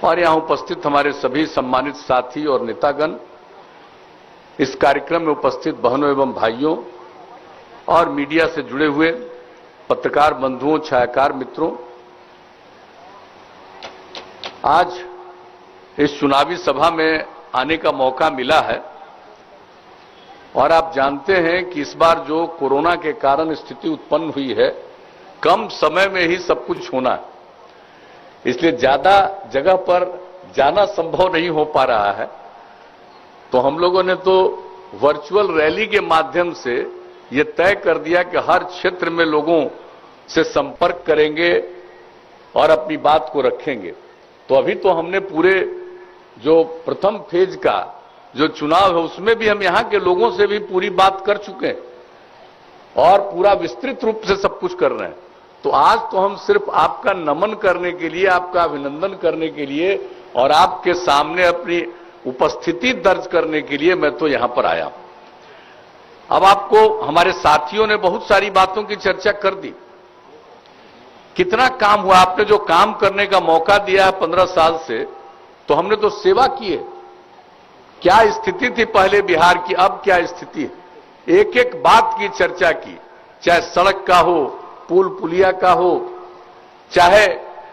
और यहां उपस्थित हमारे सभी सम्मानित साथी और नेतागण, इस कार्यक्रम में उपस्थित बहनों एवं भाइयों और मीडिया से जुड़े हुए पत्रकार बंधुओं, छायाकार मित्रों, आज इस चुनावी सभा में आने का मौका मिला है और आप जानते हैं कि इस बार जो कोरोना के कारण स्थिति उत्पन्न हुई है, कम समय में ही सब कुछ होना है, इसलिए ज्यादा जगह पर जाना संभव नहीं हो पा रहा है। तो हम लोगों ने तो वर्चुअल रैली के माध्यम से ये तय कर दिया कि हर क्षेत्र में लोगों से संपर्क करेंगे और अपनी बात को रखेंगे। तो अभी तो हमने पूरे जो प्रथम फेज का जो चुनाव है उसमें भी हम यहां के लोगों से भी पूरी बात कर चुके हैं और पूरा विस्तृत रूप से सब कुछ कर रहे हैं। तो आज तो हम सिर्फ आपका नमन करने के लिए, आपका अभिनंदन करने के लिए और आपके सामने अपनी उपस्थिति दर्ज करने के लिए मैं तो यहां पर आया हूं। अब आपको हमारे साथियों ने बहुत सारी बातों की चर्चा कर दी। कितना काम हुआ, आपने जो काम करने का मौका दिया है 15 साल से, तो हमने तो सेवा की है। क्या स्थिति थी पहले बिहार की, अब क्या स्थिति है, एक एक बात की चर्चा की, चाहे सड़क का हो, पुल पुलिया का हो, चाहे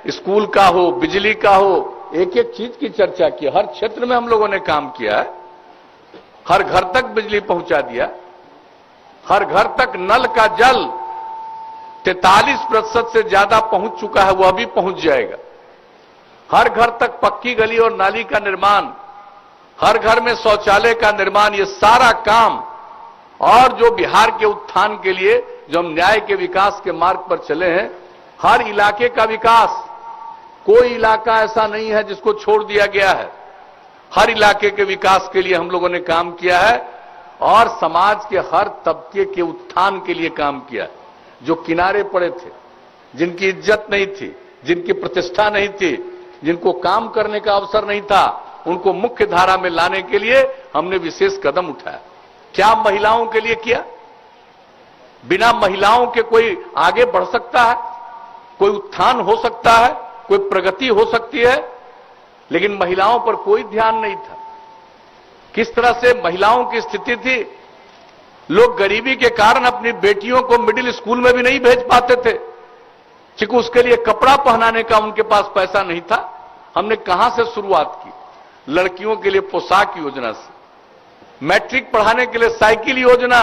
स्कूल का हो, बिजली का हो, एक एक चीज की चर्चा की। हर क्षेत्र में हम लोगों ने काम किया है। हर घर तक बिजली पहुंचा दिया, हर घर तक नल का जल 43% से ज्यादा पहुंच चुका है, वह भी पहुंच जाएगा। हर घर तक पक्की गली और नाली का निर्माण, हर घर में शौचालय का निर्माण, ये सारा काम और जो बिहार के उत्थान के लिए जो हम न्याय के विकास के मार्ग पर चले हैं, हर इलाके का विकास, कोई इलाका ऐसा नहीं है जिसको छोड़ दिया गया है। हर इलाके के विकास के लिए हम लोगों ने काम किया है और समाज के हर तबके के उत्थान के लिए काम किया है। जो किनारे पड़े थे, जिनकी इज्जत नहीं थी, जिनकी प्रतिष्ठा नहीं थी, जिनको काम करने का अवसर नहीं था, उनको मुख्य धारा में लाने के लिए हमने विशेष कदम उठाया। क्या महिलाओं के लिए किया? बिना महिलाओं के कोई आगे बढ़ सकता है, कोई उत्थान हो सकता है, कोई प्रगति हो सकती है? लेकिन महिलाओं पर कोई ध्यान नहीं था। किस तरह से महिलाओं की स्थिति थी, लोग गरीबी के कारण अपनी बेटियों को मिडिल स्कूल में भी नहीं भेज पाते थे, क्योंकि उसके लिए कपड़ा पहनाने का उनके पास पैसा नहीं था। हमने कहां से शुरुआत की? लड़कियों के लिए पोशाक योजना से, मैट्रिक पढ़ाने के लिए साइकिल योजना।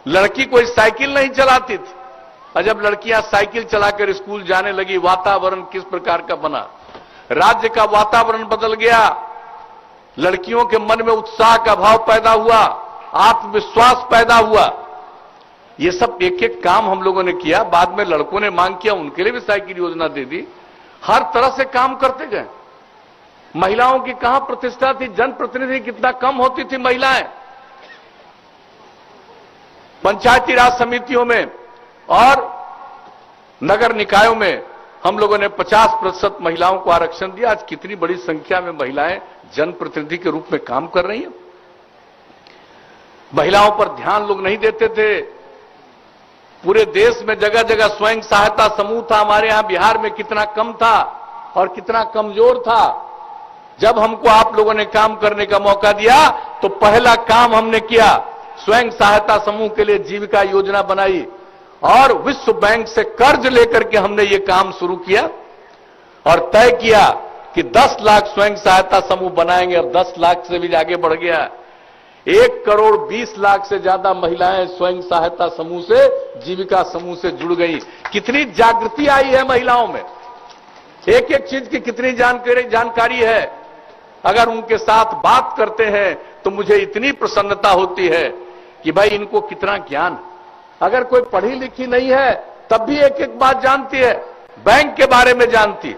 लड़की कोई साइकिल नहीं चलाती थी, और जब लड़कियां साइकिल चलाकर स्कूल जाने लगी, वातावरण किस प्रकार का बना, राज्य का वातावरण बदल गया। लड़कियों के मन में उत्साह का भाव पैदा हुआ, आत्मविश्वास पैदा हुआ। ये सब एक एक काम हम लोगों ने किया। बाद में लड़कों ने मांग किया, उनके लिए भी साइकिल योजना दे दी। हर तरह से काम करते गए। महिलाओं की कहां प्रतिष्ठा थी, जनप्रतिनिधि कितना कम होती थी महिलाएं। पंचायती राज समितियों में और नगर निकायों में हम लोगों ने 50% महिलाओं को आरक्षण दिया। आज कितनी बड़ी संख्या में महिलाएं जनप्रतिनिधि के रूप में काम कर रही हैं। महिलाओं पर ध्यान लोग नहीं देते थे। पूरे देश में जगह जगह स्वयं सहायता समूह था, हमारे यहां बिहार में कितना कम था और कितना कमजोर था। जब हमको आप लोगों ने काम करने का मौका दिया तो पहला काम हमने किया, स्वयं सहायता समूह के लिए जीविका योजना बनाई और विश्व बैंक से कर्ज लेकर के हमने ये काम शुरू किया और तय किया कि 10 लाख स्वयं सहायता समूह बनाएंगे। और 10 लाख से भी आगे बढ़ गया। 1 करोड़ 20 लाख से ज्यादा महिलाएं स्वयं सहायता समूह से, जीविका समूह से जुड़ गई। कितनी जागृति आई है महिलाओं में, एक एक चीज की कितनी जानकारी है। अगर उनके साथ बात करते हैं तो मुझे इतनी प्रसन्नता होती है कि भाई इनको कितना ज्ञान। अगर कोई पढ़ी लिखी नहीं है तब भी एक एक बात जानती है, बैंक के बारे में जानती,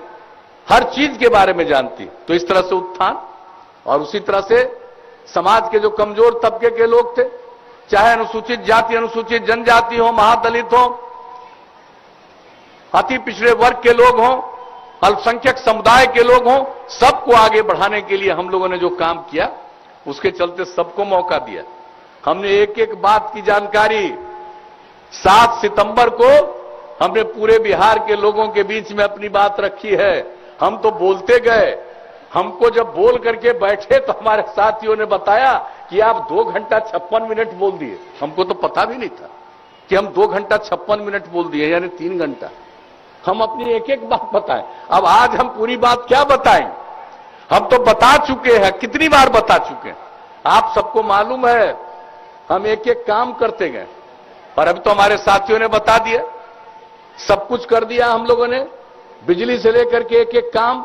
हर चीज के बारे में जानती। तो इस तरह से उत्थान। और उसी तरह से समाज के जो कमजोर तबके के लोग थे, चाहे अनुसूचित जाति, अनुसूचित जनजाति हो, महादलित हो, अति पिछड़े वर्ग के लोग हों, अल्पसंख्यक समुदाय के लोग हों, सबको आगे बढ़ाने के लिए हम लोगों ने जो काम किया, उसके चलते सबको मौका दिया। हमने एक एक बात की जानकारी 7 सितंबर को हमने पूरे बिहार के लोगों के बीच में अपनी बात रखी है। हम तो बोलते गए। हमको जब बोल करके बैठे तो हमारे साथियों ने बताया कि आप 2 घंटा 56 मिनट बोल दिए। हमको तो पता भी नहीं था कि हम 2 घंटा 56 मिनट बोल दिए, यानी 3 घंटा। हम अपनी एक एक बात बताएं। अब आज हम पूरी बात क्या बताएं? हम तो बता चुके हैं, कितनी बार बता चुके हैं। आप सबको मालूम है हम एक एक काम करते गए, और अभी तो हमारे साथियों ने बता दिया, सब कुछ कर दिया हम लोगों ने, बिजली से लेकर के एक एक काम।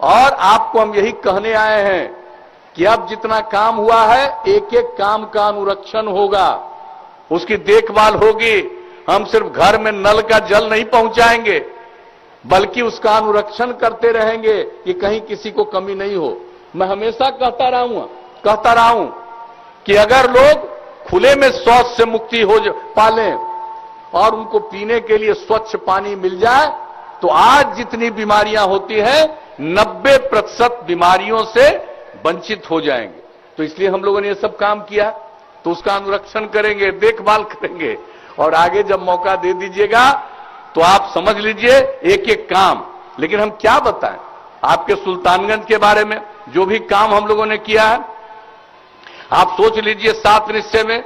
और आपको हम यही कहने आए हैं कि अब जितना काम हुआ है, एक एक काम का अनुरक्षण होगा, उसकी देखभाल होगी। हम सिर्फ घर में नल का जल नहीं पहुंचाएंगे, बल्कि उसका अनुरक्षण करते रहेंगे कि कहीं किसी को कमी नहीं हो। मैं हमेशा कहता रहा हूं कि अगर लोग खुले में शौच से मुक्ति हो पालें और उनको पीने के लिए स्वच्छ पानी मिल जाए, तो आज जितनी बीमारियां होती हैं 90% बीमारियों से वंचित हो जाएंगे। तो इसलिए हम लोगों ने ये सब काम किया, तो उसका अनुरक्षण करेंगे, देखभाल करेंगे। और आगे जब मौका दे दीजिएगा तो आप समझ लीजिए एक एक काम। लेकिन हम क्या बताएं आपके सुल्तानगंज के बारे में, जो भी काम हम लोगों ने किया है। आप सोच लीजिए 7 निश्चय में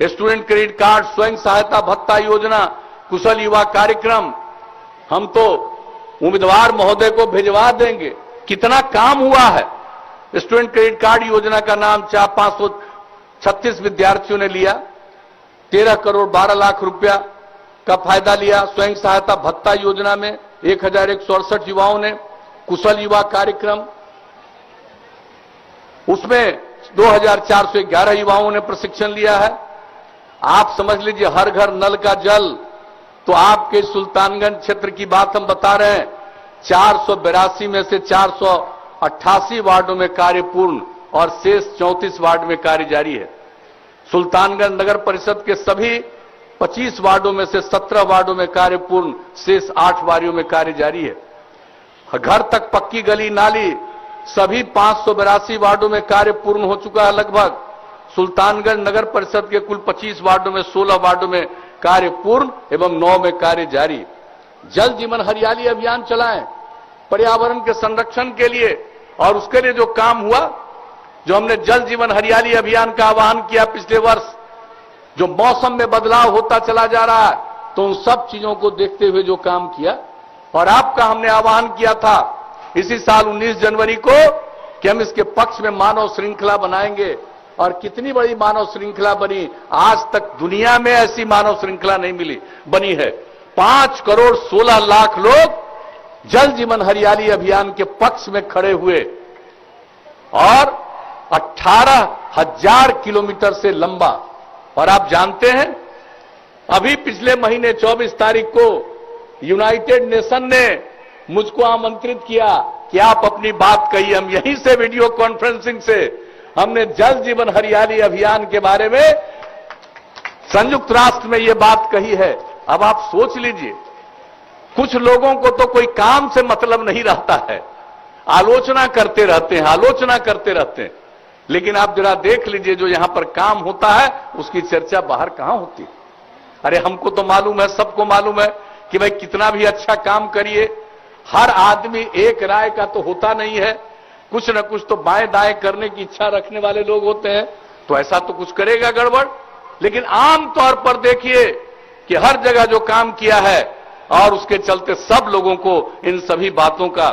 स्टूडेंट क्रेडिट कार्ड, स्वयं सहायता भत्ता योजना, कुशल युवा कार्यक्रम, हम तो उम्मीदवार महोदय को भिजवा देंगे। कितना काम हुआ है। स्टूडेंट क्रेडिट कार्ड योजना का नाम 536 विद्यार्थियों ने लिया, 13 करोड़ 12 लाख रुपया का फायदा लिया। स्वयं सहायता भत्ता योजना में 1168 युवाओं ने, कुशल युवा कार्यक्रम उसमें 2411 युवाओं ने प्रशिक्षण लिया है। आप समझ लीजिए हर घर नल का जल, तो आपके सुल्तानगंज क्षेत्र की बात हम बता रहे हैं, 482 में से 488 वार्डों में कार्य पूर्ण और शेष 34 वार्ड में कार्य जारी है। सुल्तानगंज नगर परिषद के सभी 25 वार्डों में से 17 वार्डों में कार्य पूर्ण, शेष 8 वार्डों में कार्य जारी है। घर तक पक्की गली नाली सभी 582 वार्डों में कार्य पूर्ण हो चुका है लगभग। सुल्तानगंज नगर परिषद के कुल 25 वार्डों में 16 वार्डों में कार्य पूर्ण एवं 9 में कार्य जारी। जल जीवन हरियाली अभियान चलाएं पर्यावरण के संरक्षण के लिए, और उसके लिए जो काम हुआ, जो हमने जल जीवन हरियाली अभियान का आह्वान किया पिछले वर्ष, जो मौसम में बदलाव होता चला जा रहा है, तो उन सब चीजों को देखते हुए जो काम किया, और आपका हमने आह्वान किया था इसी साल 19 जनवरी को कि हम इसके पक्ष में मानव श्रृंखला बनाएंगे। और कितनी बड़ी मानव श्रृंखला बनी, आज तक दुनिया में ऐसी मानव श्रृंखला नहीं बनी है। 5 करोड़ 16 लाख लोग जल जीवन हरियाली अभियान के पक्ष में खड़े हुए, और 18,000 किलोमीटर से लंबा। और आप जानते हैं अभी पिछले महीने 24 तारीख को यूनाइटेड नेशन ने मुझको आमंत्रित किया कि आप अपनी बात कहिए। हम यहीं से वीडियो कॉन्फ्रेंसिंग से हमने जल जीवन हरियाली अभियान के बारे में संयुक्त राष्ट्र में ये बात कही है। अब आप सोच लीजिए, कुछ लोगों को तो कोई काम से मतलब नहीं रहता है, आलोचना करते रहते हैं। लेकिन आप जरा देख लीजिए जो यहां पर काम होता है उसकी चर्चा बाहर कहां होती है। अरे हमको तो मालूम है, सबको मालूम है कि भाई कितना भी अच्छा काम करिए, हर आदमी एक राय का तो होता नहीं है, कुछ न कुछ तो बाएं दाएं करने की इच्छा रखने वाले लोग होते हैं, तो ऐसा तो कुछ करेगा गड़बड़। लेकिन आमतौर पर देखिए कि हर जगह जो काम किया है, और उसके चलते सब लोगों को इन सभी बातों का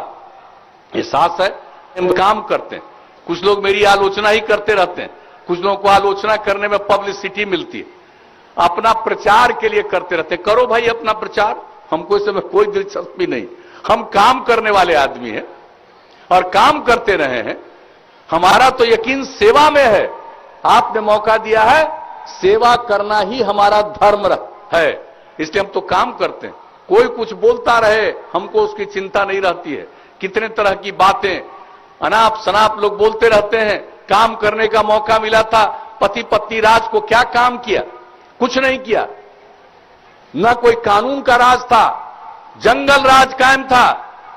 एहसास है। हम काम करते हैं, कुछ लोग मेरी आलोचना ही करते रहते हैं, कुछ लोगों को आलोचना करने में पब्लिसिटी मिलती है, अपना प्रचार के लिए करते रहते हैं। करो भाई अपना प्रचार, हमको इसमें कोई दिलचस्पी नहीं। हम काम करने वाले आदमी हैं और काम करते रहे हैं। हमारा तो यकीन सेवा में है। आपने मौका दिया है, सेवा करना ही हमारा धर्म है, इसलिए हम तो काम करते हैं। कोई कुछ बोलता रहे, हमको उसकी चिंता नहीं रहती है। कितने तरह की बातें अनाप शनाप लोग बोलते रहते हैं। काम करने का मौका मिला था, पति पत्नी राज को क्या काम किया? कुछ नहीं किया। न कोई कानून का राज था, जंगल राज कायम था।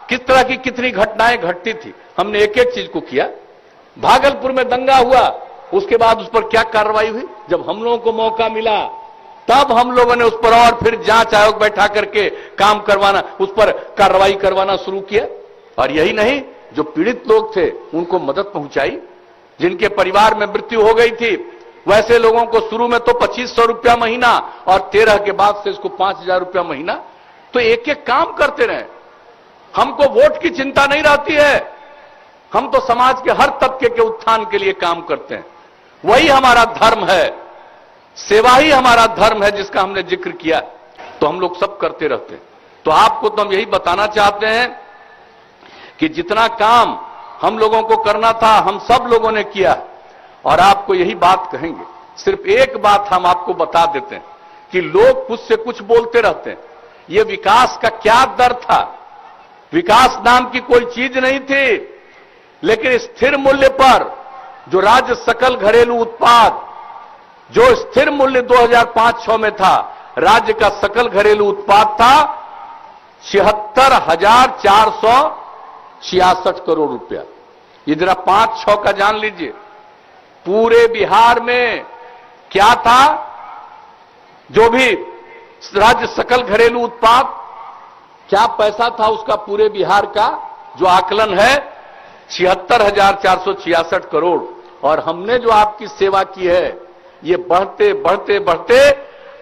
किस तरह की कितनी घटनाएं घटती थी, हमने एक एक चीज को किया। भागलपुर में दंगा हुआ, उसके बाद उस पर क्या कार्रवाई हुई? जब हम लोगों को मौका मिला तब हम लोगों ने उस पर और फिर जांच आयोग बैठा करके काम करवाना, उस पर कार्रवाई करवाना शुरू किया। और यही नहीं, जो पीड़ित लोग थे उनको मदद पहुंचाई, जिनके परिवार में मृत्यु हो गई थी वैसे लोगों को शुरू में तो 2500 रुपया महीना और 13 के बाद से इसको 5000 रुपया महीना। तो एक एक काम करते रहे। हमको वोट की चिंता नहीं रहती है, हम तो समाज के हर तबके के उत्थान के लिए काम करते हैं। वही हमारा धर्म है, सेवा ही हमारा धर्म है जिसका हमने जिक्र किया। तो हम लोग सब करते रहते हैं। तो आपको तो हम यही बताना चाहते हैं कि जितना काम हम लोगों को करना था हम सब लोगों ने किया, और आपको यही बात कहेंगे। सिर्फ एक बात हम आपको बता देते हैं कि लोग कुछ से कुछ बोलते रहते हैं। ये विकास का क्या दर था? विकास नाम की कोई चीज नहीं थी, लेकिन स्थिर मूल्य पर जो राज्य सकल घरेलू उत्पाद, जो स्थिर मूल्य 2005-06 में था, राज्य का सकल घरेलू उत्पाद था 76,466 करोड़ रुपया। ये जरा 5-6 का जान लीजिए। पूरे बिहार में क्या था? जो भी राज्य सकल घरेलू उत्पाद क्या पैसा था उसका, पूरे बिहार का जो आकलन है 76,466 करोड़। और हमने जो आपकी सेवा की है ये बढ़ते बढ़ते बढ़ते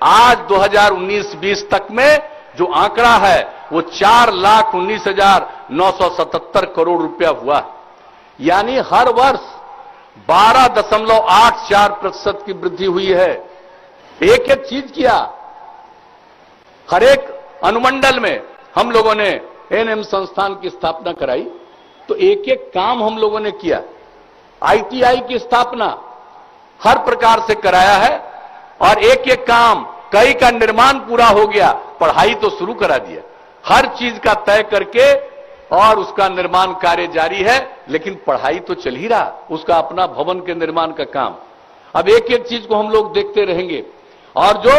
आज 2019-20 तक में जो आंकड़ा है वो 4,19,977 करोड़ रुपया हुआ। यानी हर वर्ष 12.84% की वृद्धि हुई है। एक एक चीज किया। हर एक अनुमंडल में हम लोगों ने एनएम संस्थान की स्थापना कराई। तो एक एक काम हम लोगों ने किया। आईटीआई की स्थापना हर प्रकार से कराया है, और एक एक काम, कई का निर्माण पूरा हो गया, पढ़ाई तो शुरू करा दिया। हर चीज का तय करके और उसका निर्माण कार्य जारी है, लेकिन पढ़ाई तो चल ही रहा, उसका अपना भवन के निर्माण का काम। अब एक एक चीज को हम लोग देखते रहेंगे। और जो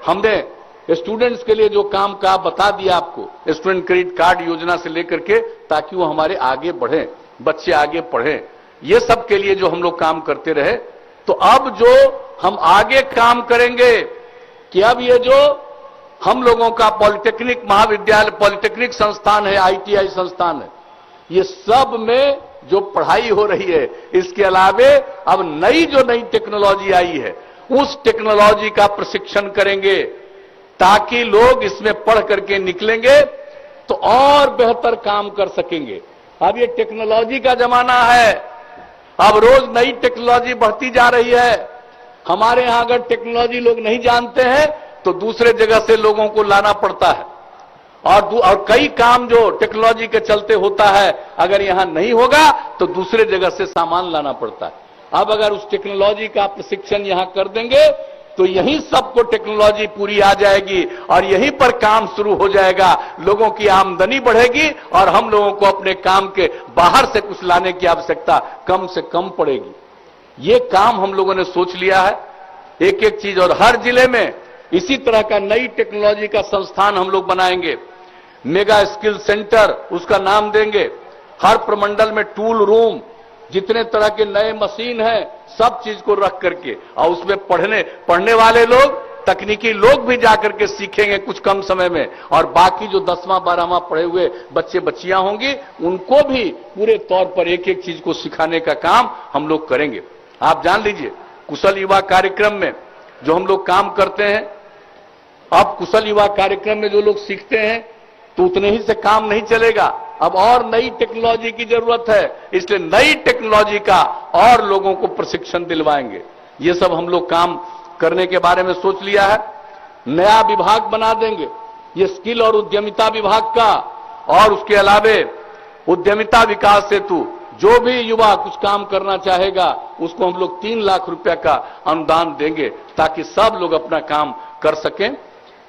हमने स्टूडेंट्स के लिए जो काम का बता दिया आपको, स्टूडेंट क्रेडिट कार्ड योजना से लेकर के, ताकि वो हमारे आगे बढ़े, बच्चे आगे पढ़ें, ये सब के लिए जो हम लोग काम करते रहे। तो अब जो हम आगे काम करेंगे कि अब ये जो हम लोगों का पॉलिटेक्निक महाविद्यालय, पॉलिटेक्निक संस्थान है, आईटीआई संस्थान है, ये सब में जो पढ़ाई हो रही है, इसके अलावे अब नई जो नई टेक्नोलॉजी आई है उस टेक्नोलॉजी का प्रशिक्षण करेंगे, ताकि लोग इसमें पढ़ करके निकलेंगे तो और बेहतर काम कर सकेंगे। अब ये टेक्नोलॉजी का जमाना है, अब रोज नई टेक्नोलॉजी बढ़ती जा रही है। हमारे यहां अगर टेक्नोलॉजी लोग नहीं जानते हैं तो दूसरे जगह से लोगों को लाना पड़ता है, और कई काम जो टेक्नोलॉजी के चलते होता है अगर यहां नहीं होगा तो दूसरे जगह से सामान लाना पड़ता है। अब अगर उस टेक्नोलॉजी का प्रशिक्षण यहां कर देंगे तो यहीं सबको टेक्नोलॉजी पूरी आ जाएगी और यहीं पर काम शुरू हो जाएगा। लोगों की आमदनी बढ़ेगी और हम लोगों को अपने काम के बाहर से कुछ लाने की आवश्यकता कम से कम पड़ेगी। ये काम हम लोगों ने सोच लिया है, एक एक चीज। और हर जिले में इसी तरह का नई टेक्नोलॉजी का संस्थान हम लोग बनाएंगे। मेगा स्किल सेंटर उसका नाम देंगे। हर प्रमंडल में टूल रूम, जितने तरह के नए मशीन हैं, सब चीज को रख करके, और उसमें पढ़ने वाले लोग, तकनीकी लोग भी जाकर के सीखेंगे कुछ कम समय में, और बाकी जो 10वां 12वां पढ़े हुए बच्चे बच्चियां होंगी उनको भी पूरे तौर पर एक एक चीज को सिखाने का काम हम लोग करेंगे। आप जान लीजिए, कुशल युवा कार्यक्रम में जो हम लोग काम करते हैं, अब कुशल युवा कार्यक्रम में जो लोग सीखते हैं तो उतने ही से काम नहीं चलेगा, अब और नई टेक्नोलॉजी की जरूरत है। इसलिए नई टेक्नोलॉजी का और लोगों को प्रशिक्षण दिलवाएंगे। ये सब हम लोग काम करने के बारे में सोच लिया है। नया विभाग बना देंगे, ये स्किल और उद्यमिता विभाग का, और उसके अलावे उद्यमिता विकास हेतु जो भी युवा कुछ काम करना चाहेगा उसको हम लोग 3 लाख रुपया का अनुदान देंगे, ताकि सब लोग अपना काम कर सकें।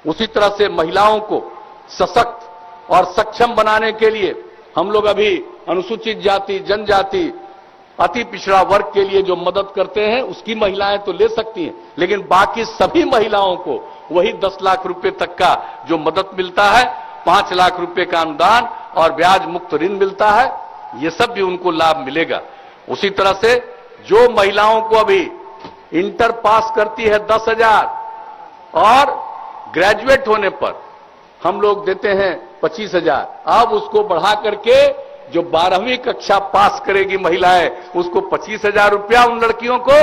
उसी तरह से महिलाओं को सशक्त और सक्षम बनाने के लिए हम लोग अभी अनुसूचित जाति, जनजाति, अति पिछड़ा वर्ग के लिए जो मदद करते हैं उसकी महिलाएं तो ले सकती हैं, लेकिन बाकी सभी महिलाओं को वही 10 लाख रुपए तक का जो मदद मिलता है, 5 लाख रुपए का अनुदान और ब्याज मुक्त ऋण मिलता है, ये सब भी उनको लाभ मिलेगा। उसी तरह से जो महिलाओं को अभी इंटर पास करती है 10,000 और ग्रेजुएट होने पर हम लोग देते हैं 25,000, अब उसको बढ़ा करके जो 12वीं कक्षा पास करेगी महिलाएं उसको 25,000 रुपया उन लड़कियों को,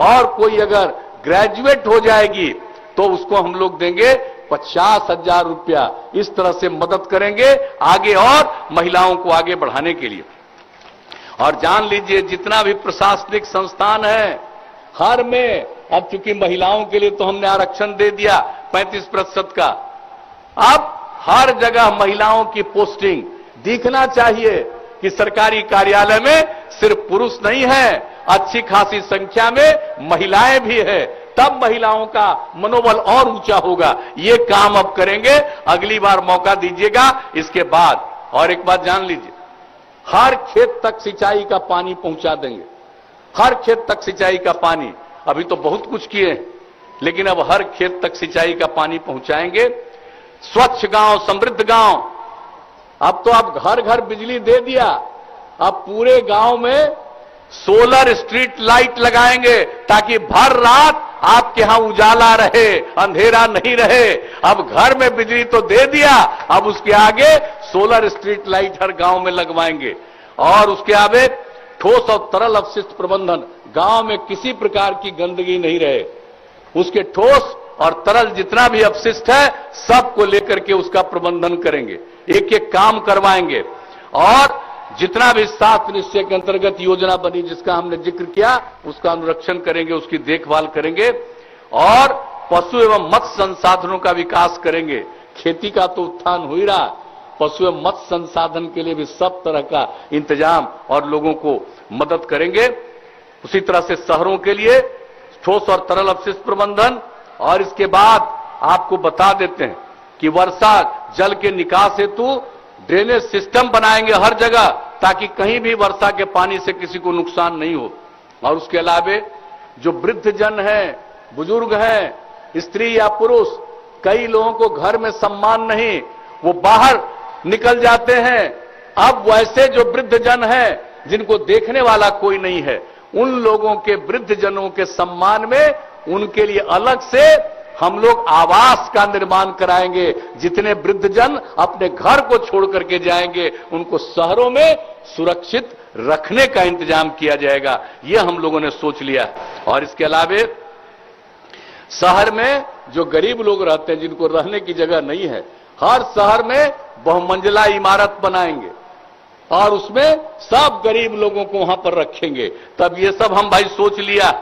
और कोई अगर ग्रेजुएट हो जाएगी तो उसको हम लोग देंगे 50,000 रुपया। इस तरह से मदद करेंगे आगे और महिलाओं को आगे बढ़ाने के लिए। और जान लीजिए जितना भी प्रशासनिक संस्थान है हर में, अब चूंकि महिलाओं के लिए तो हमने आरक्षण दे दिया 35% का, अब हर जगह महिलाओं की पोस्टिंग दिखना चाहिए कि सरकारी कार्यालय में सिर्फ पुरुष नहीं है, अच्छी खासी संख्या में महिलाएं भी है, तब महिलाओं का मनोबल और ऊंचा होगा। ये काम अब करेंगे, अगली बार मौका दीजिएगा इसके बाद। और एक बात जान लीजिए, हर खेत तक सिंचाई का पानी पहुंचा देंगे, हर खेत तक सिंचाई का पानी। अभी तो बहुत कुछ किए हैं, लेकिन अब हर खेत तक सिंचाई का पानी पहुंचाएंगे। स्वच्छ गांव, समृद्ध गांव, अब तो आप घर घर बिजली दे दिया, अब पूरे गांव में सोलर स्ट्रीट लाइट लगाएंगे ताकि भर रात आपके यहां उजाला रहे, अंधेरा नहीं रहे। अब घर में बिजली तो दे दिया, अब उसके आगे सोलर स्ट्रीट लाइट हर गांव में लगवाएंगे। और उसके आगे ठोस और तरल अपशिष्ट प्रबंधन, गांव में किसी प्रकार की गंदगी नहीं रहे, उसके ठोस और तरल जितना भी अपशिष्ट है सबको लेकर के उसका प्रबंधन करेंगे, एक एक काम करवाएंगे। और जितना भी 7 निश्चय के अंतर्गत योजना बनी जिसका हमने जिक्र किया उसका अनुरक्षण करेंगे, उसकी देखभाल करेंगे और पशु एवं मत्स्य संसाधनों का विकास करेंगे। खेती का तो उत्थान हो ही रहा, पशु एवं मत्स्य संसाधन के लिए भी सब तरह का इंतजाम और लोगों को मदद करेंगे। उसी तरह से शहरों के लिए ठोस और तरल अपशिष्ट प्रबंधन। और इसके बाद आपको बता देते हैं कि वर्षा जल के निकास हेतु ड्रेनेज सिस्टम बनाएंगे हर जगह, ताकि कहीं भी वर्षा के पानी से किसी को नुकसान नहीं हो। और उसके अलावा जो वृद्ध जन हैं, बुजुर्ग हैं, स्त्री या पुरुष, कई लोगों को घर में सम्मान नहीं, वो बाहर निकल जाते हैं। अब वैसे जो वृद्ध जन हैं जिनको देखने वाला कोई नहीं है, उन लोगों के, वृद्ध जनों के सम्मान में उनके लिए अलग से हम लोग आवास का निर्माण कराएंगे। जितने वृद्धजन अपने घर को छोड़ करके जाएंगे उनको शहरों में सुरक्षित रखने का इंतजाम किया जाएगा, यह हम लोगों ने सोच लिया। और इसके अलावा शहर में जो गरीब लोग रहते हैं जिनको रहने की जगह नहीं है, हर शहर में बहुमंजिला इमारत बनाएंगे और उसमें सब गरीब लोगों को वहां पर रखेंगे। तब ये सब हम भाई सोच लिया।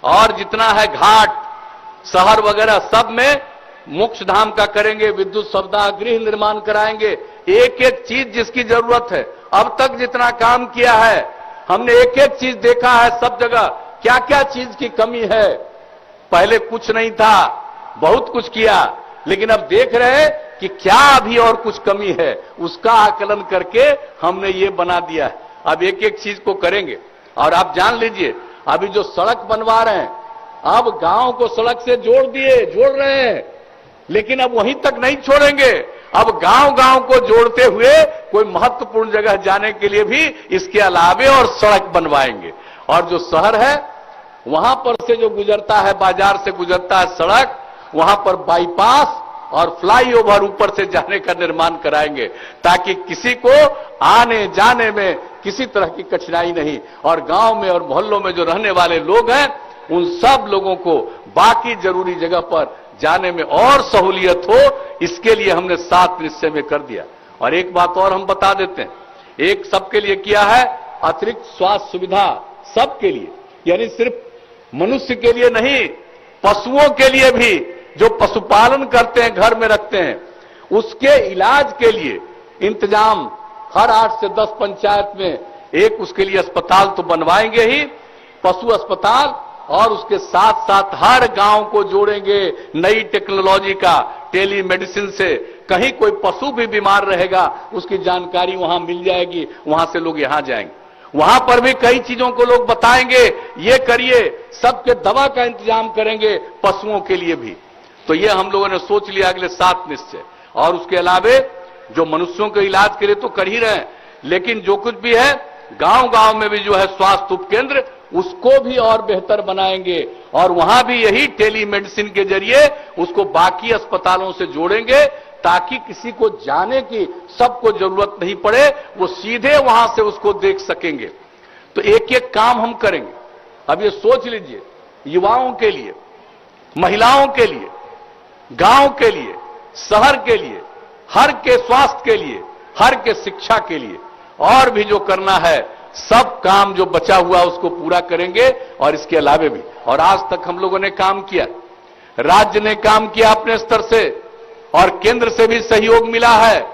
और जितना है घाट, शहर वगैरह सब में मोक्ष धाम का करेंगे, विद्युत सौदा गृह निर्माण कराएंगे। एक एक चीज जिसकी जरूरत है, अब तक जितना काम किया है हमने एक एक चीज देखा है सब जगह, क्या क्या चीज की कमी है। पहले कुछ नहीं था, बहुत कुछ किया, लेकिन अब देख रहे हैं कि क्या अभी और कुछ कमी है, उसका आकलन करके हमने ये बना दिया है। अब एक एक चीज को करेंगे। और आप जान लीजिए अभी जो सड़क बनवा रहे हैं, अब गांव को सड़क से जोड़ रहे हैं, लेकिन अब वहीं तक नहीं छोड़ेंगे। अब गांव गांव को जोड़ते हुए कोई महत्वपूर्ण जगह जाने के लिए भी इसके अलावे और सड़क बनवाएंगे। और जो शहर है वहां पर से जो गुजरता है, बाजार से गुजरता है सड़क, वहां पर बाईपास और फ्लाईओवर ऊपर से जाने का निर्माण कराएंगे, ताकि किसी को आने जाने में किसी तरह की कठिनाई नहीं। और गांव में और मोहल्लों में जो रहने वाले लोग हैं उन सब लोगों को बाकी जरूरी जगह पर जाने में और सहूलियत हो, इसके लिए हमने 7 निश्चय में कर दिया। और एक बात और हम बता देते हैं, एक सबके लिए किया है अतिरिक्त स्वास्थ्य सुविधा, सबके लिए, यानी सिर्फ मनुष्य के लिए नहीं, पशुओं के लिए भी, जो पशुपालन करते हैं, घर में रखते हैं, उसके इलाज के लिए इंतजाम हर 8 से 10 पंचायत में एक उसके लिए अस्पताल तो बनवाएंगे ही, पशु अस्पताल। और उसके साथ साथ हर गांव को जोड़ेंगे नई टेक्नोलॉजी का, टेली मेडिसिन से। कहीं कोई पशु भी बीमार रहेगा उसकी जानकारी वहां मिल जाएगी, वहां से लोग यहां जाएंगे। वहां पर भी कई चीजों को लोग बताएंगे, ये करिए, सबके दवा का इंतजाम करेंगे पशुओं के लिए भी। तो ये हम लोगों ने सोच लिया अगले 7 निश्चय। और उसके अलावे जो मनुष्यों के इलाज के लिए तो कर ही रहे हैं, लेकिन जो कुछ भी है गांव गांव में भी जो है स्वास्थ्य उपकेंद्र, उसको भी और बेहतर बनाएंगे। और वहां भी यही टेली मेडिसिन के जरिए उसको बाकी अस्पतालों से जोड़ेंगे, ताकि किसी को जाने की सबको जरूरत नहीं पड़े, वो सीधे वहां से उसको देख सकेंगे। तो एक एक काम हम करेंगे। अब ये सोच लीजिए, युवाओं के लिए, महिलाओं के लिए, गांव के लिए, शहर के लिए, हर के स्वास्थ्य के लिए, हर के शिक्षा के लिए, और भी जो करना है सब काम जो बचा हुआ उसको पूरा करेंगे। और इसके अलावे भी, और आज तक हम लोगों ने काम किया, राज्य ने काम किया अपने स्तर से, और केंद्र से भी सहयोग मिला है।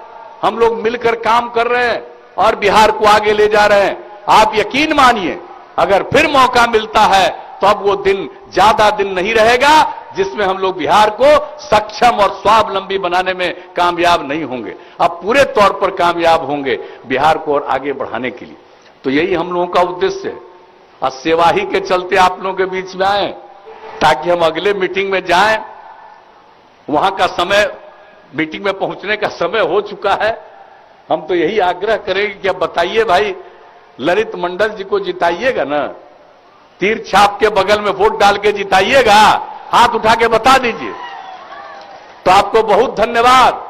हम लोग मिलकर काम कर रहे हैं और बिहार को आगे ले जा रहे हैं। आप यकीन मानिए, अगर फिर मौका मिलता है तो अब वो दिन ज्यादा दिन नहीं रहेगा जिसमें हम लोग बिहार को सक्षम और स्वावलंबी बनाने में कामयाब नहीं होंगे। अब पूरे तौर पर कामयाब होंगे बिहार को और आगे बढ़ाने के लिए। तो यही हम लोगों का उद्देश्य है। और सेवा ही के चलते आप लोगों के बीच में आए, ताकि हम अगले मीटिंग में जाएं। वहां का समय, मीटिंग में पहुंचने का समय हो चुका है। हम तो यही आग्रह करेंगे कि अब बताइए भाई, ललित मंडल जी को जिताइएगा ना, तीर छाप के बगल में वोट डाल के जिताइएगा, हाथ उठा के बता दीजिए। तो आपको बहुत धन्यवाद।